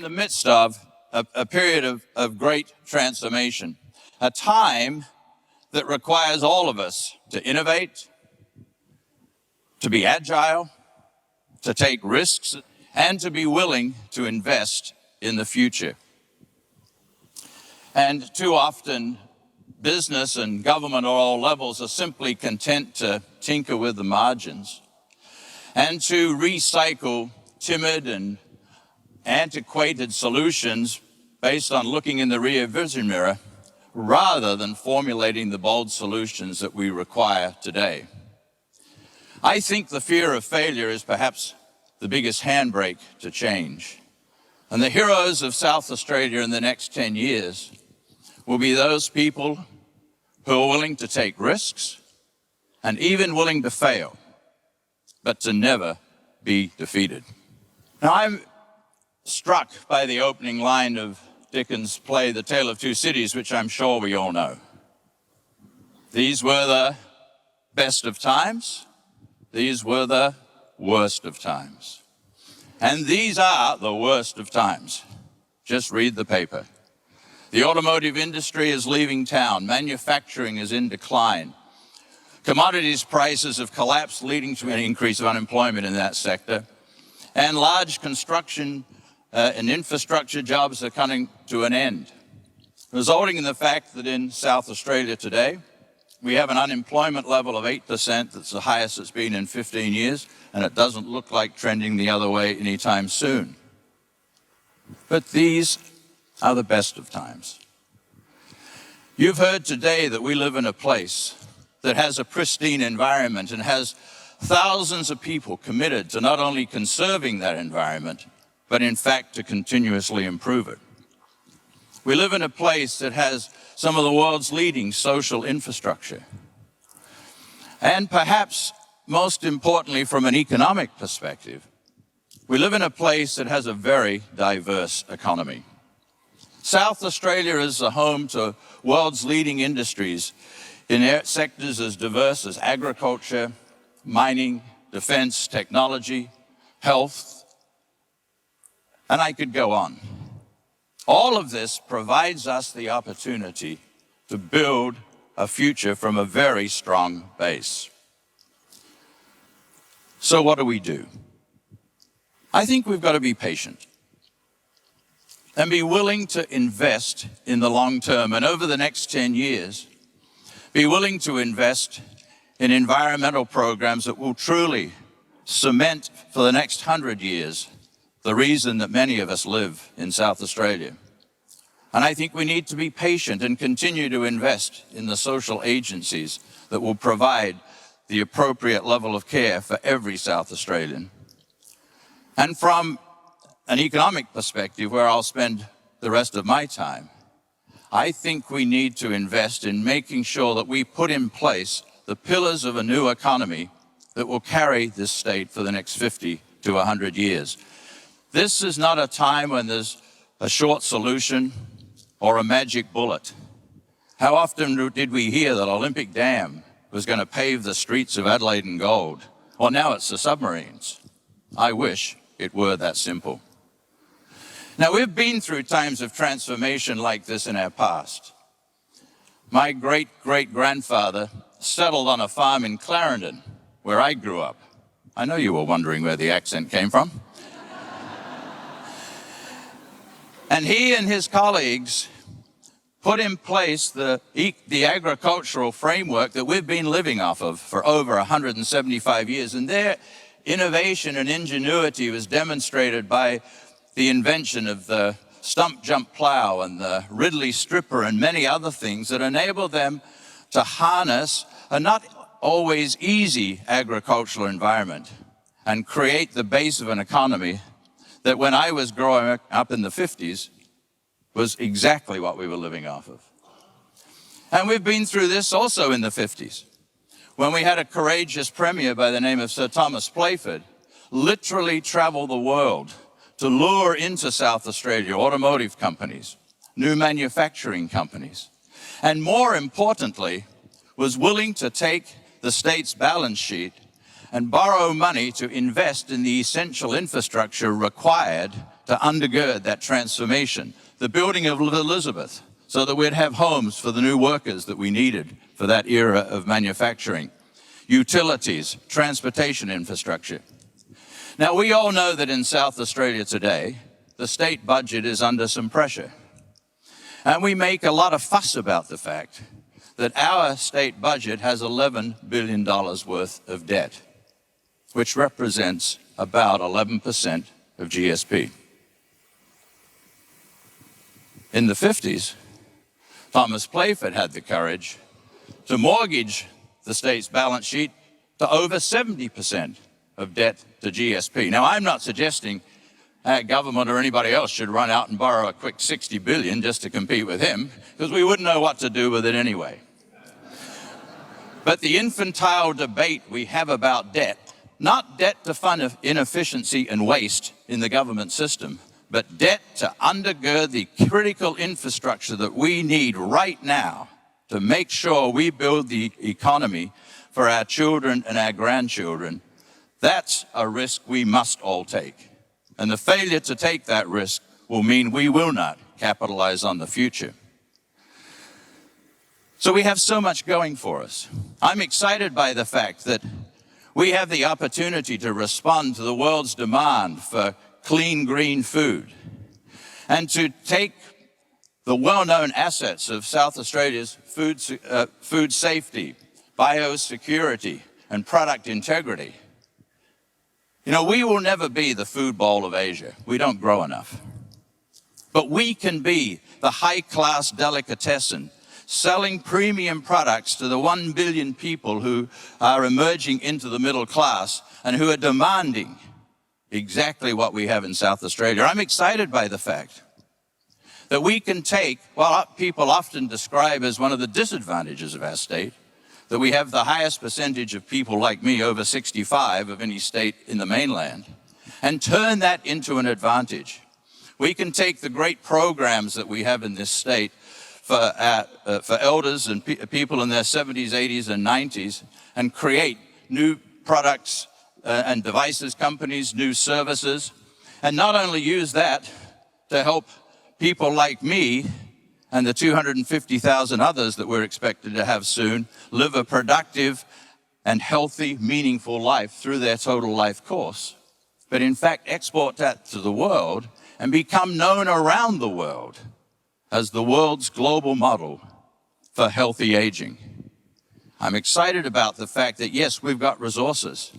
in the midst of a period of great transformation, a time that requires all of us to innovate, to be agile, to take risks, and to be willing to invest in the future. And too often, business and government at all levels are simply content to tinker with the margins and to recycle timid and antiquated solutions based on looking in the rear vision mirror rather than formulating the bold solutions that we require today. I think the fear of failure is perhaps the biggest handbrake to change. And the heroes of South Australia in the next 10 years will be those people who are willing to take risks and even willing to fail, but to never be defeated. Now, I'm struck by the opening line of Dickens' play, The Tale of Two Cities, which I'm sure we all know. These were the best of times. These were the worst of times. And these are the worst of times. Just read the paper. The automotive industry is leaving town. Manufacturing is in decline. Commodities prices have collapsed, leading to an increase of unemployment in that sector. And large construction and infrastructure jobs are coming to an end, resulting in the fact that in South Australia today, we have an unemployment level of 8%. That's the highest it's been in 15 years, and it doesn't look like trending the other way anytime soon. But these are the best of times. You've heard today that we live in a place that has a pristine environment and has thousands of people committed to not only conserving that environment, but in fact to continuously improve it. We live in a place that has some of the world's leading social infrastructure. And perhaps most importantly from an economic perspective, we live in a place that has a very diverse economy. South Australia is the home to world's leading industries in sectors as diverse as agriculture, mining, defense, technology, health, and I could go on. All of this provides us the opportunity to build a future from a very strong base. So what do we do? I think we've got to be patient and be willing to invest in the long term, and over the next 10 years, be willing to invest in environmental programs that will truly cement for the next 100 years the reason that many of us live in South Australia. And I think we need to be patient and continue to invest in the social agencies that will provide the appropriate level of care for every South Australian. And from an economic perspective, where I'll spend the rest of my time, I think we need to invest in making sure that we put in place the pillars of a new economy that will carry this state for the next 50 to 100 years. This is not a time when there's a short solution or a magic bullet. How often did we hear that Olympic Dam was going to pave the streets of Adelaide in gold? Well, now it's the submarines. I wish it were that simple. Now, we've been through times of transformation like this in our past. My great-great-grandfather settled on a farm in Clarendon, where I grew up. I know you were wondering where the accent came from. And he and his colleagues put in place the agricultural framework that we've been living off of for over 175 years. And their innovation and ingenuity was demonstrated by the invention of the stump jump plow and the Ridley stripper and many other things that enabled them to harness a not always easy agricultural environment and create the base of an economy that when I was growing up in the 50s was exactly what we were living off of. And we've been through this also in the 50s, when we had a courageous premier by the name of Sir Thomas Playford literally travel the world to lure into South Australia automotive companies, new manufacturing companies, and more importantly, was willing to take the state's balance sheet and borrow money to invest in the essential infrastructure required to to undergird that transformation. The building of Elizabeth, so that we'd have homes for the new workers that we needed for that era of manufacturing. Utilities, transportation infrastructure. Now, we all know that in South Australia today, the state budget is under some pressure. And we make a lot of fuss about the fact that our state budget has $11 billion worth of debt, which represents about 11% of GSP. In the 50s, Thomas Playford had the courage to mortgage the state's balance sheet to over 70% of debt to GSP. Now, I'm not suggesting our government or anybody else should run out and borrow a quick $60 billion just to compete with him, because we wouldn't know what to do with it anyway. But the infantile debate we have about debt, not debt to fund inefficiency and waste in the government system, but debt to undergird the critical infrastructure that we need right now to make sure we build the economy for our children and our grandchildren. That's a risk we must all take. And the failure to take that risk will mean we will not capitalize on the future. So we have so much going for us. I'm excited by the fact that we have the opportunity to respond to the world's demand for clean, green food, and to take the well-known assets of South Australia's food safety, biosecurity, and product integrity. You know, we will never be the food bowl of Asia. We don't grow enough. But we can be the high-class delicatessen, selling premium products to the 1 billion people who are emerging into the middle class and who are demanding exactly what we have in South Australia. I'm excited by the fact that we can take what people often describe as one of the disadvantages of our state, that we have the highest percentage of people like me over 65 of any state in the mainland, and turn that into an advantage. We can take the great programs that we have in this state for elders and people in their 70s, 80s, and 90s, and create new products and devices companies, new services, and not only use that to help people like me and the 250,000 others that we're expected to have soon live a productive and healthy, meaningful life through their total life course, but in fact export that to the world and become known around the world as the world's global model for healthy aging. I'm excited about the fact that, yes, we've got resources,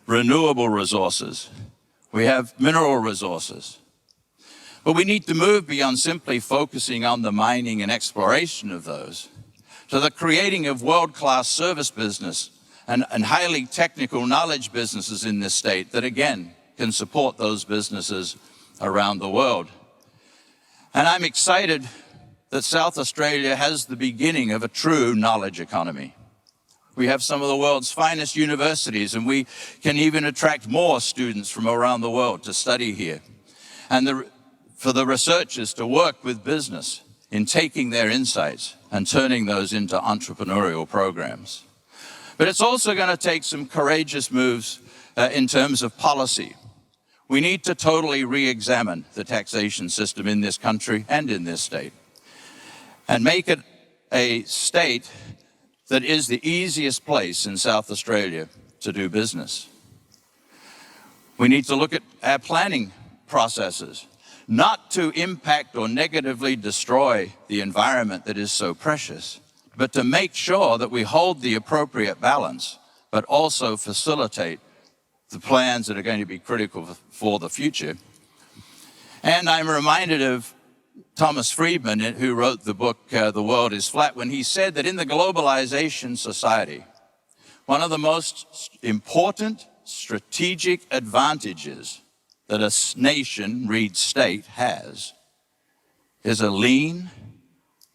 renewable resources, we have mineral resources, but we need to move beyond simply focusing on the mining and exploration of those to the creating of world-class service business and highly technical knowledge businesses in this state that, again, can support those businesses around the world. And I'm excited that South Australia has the beginning of a true knowledge economy. We have some of the world's finest universities, and we can even attract more students from around the world to study here. And for the researchers to work with business in taking their insights and turning those into entrepreneurial programs. But it's also going to take some courageous moves in terms of policy. We need to totally re-examine the taxation system in this country and in this state, and make it a state that is the easiest place in South Australia to do business. We need to look at our planning processes, not to impact or negatively destroy the environment that is so precious, but to make sure that we hold the appropriate balance, but also facilitate the plans that are going to be critical for the future. And I'm reminded of Thomas Friedman, who wrote the book, The World is Flat, when he said that in the globalization society, one of the most important strategic advantages that a nation, read state, has is a lean,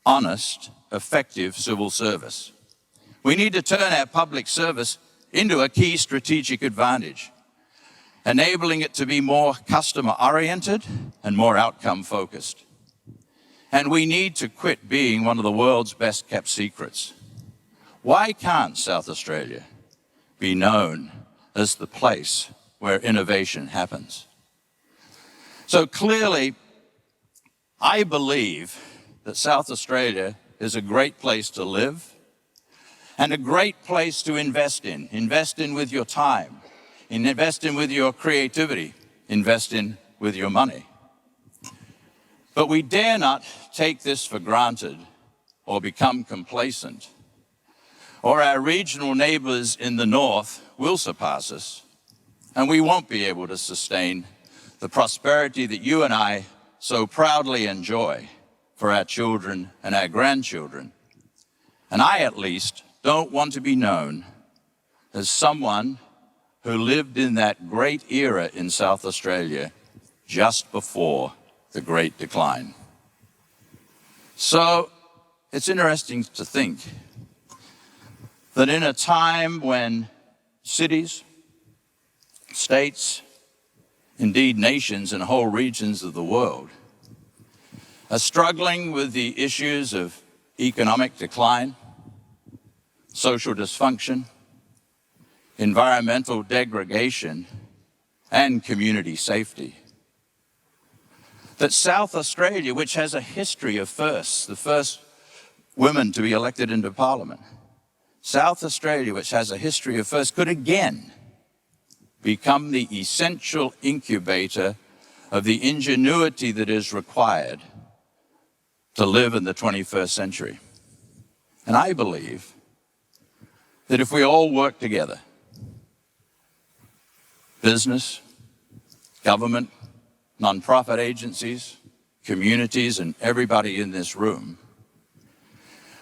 honest, effective civil service. We need to turn our public service into a key strategic advantage, enabling it to be more customer-oriented and more outcome-focused. And we need to quit being one of the world's best-kept secrets. Why can't South Australia be known as the place where innovation happens? So clearly, I believe that South Australia is a great place to live and a great place to invest in. Invest in with your time, invest in with your creativity, invest in with your money. But we dare not take this for granted or become complacent, or our regional neighbours in the north will surpass us, and we won't be able to sustain the prosperity that you and I so proudly enjoy for our children and our grandchildren. And I, at least, don't want to be known as someone who lived in that great era in South Australia just before the Great Decline. So it's interesting to think that in a time when cities, states, indeed nations and whole regions of the world are struggling with the issues of economic decline, social dysfunction, environmental degradation, and community safety, that South Australia, which has a history of firsts, the first women to be elected into Parliament, South Australia, which has a history of firsts, could again become the essential incubator of the ingenuity that is required to live in the 21st century. And I believe that if we all work together, business, government, non-profit agencies, communities, and everybody in this room,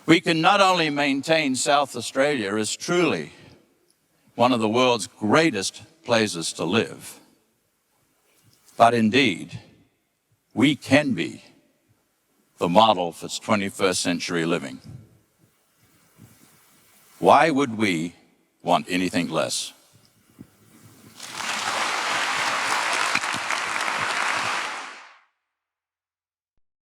we can not only maintain South Australia as truly one of the world's greatest places to live, but indeed, we can be the model for 21st century living. Why would we want anything less?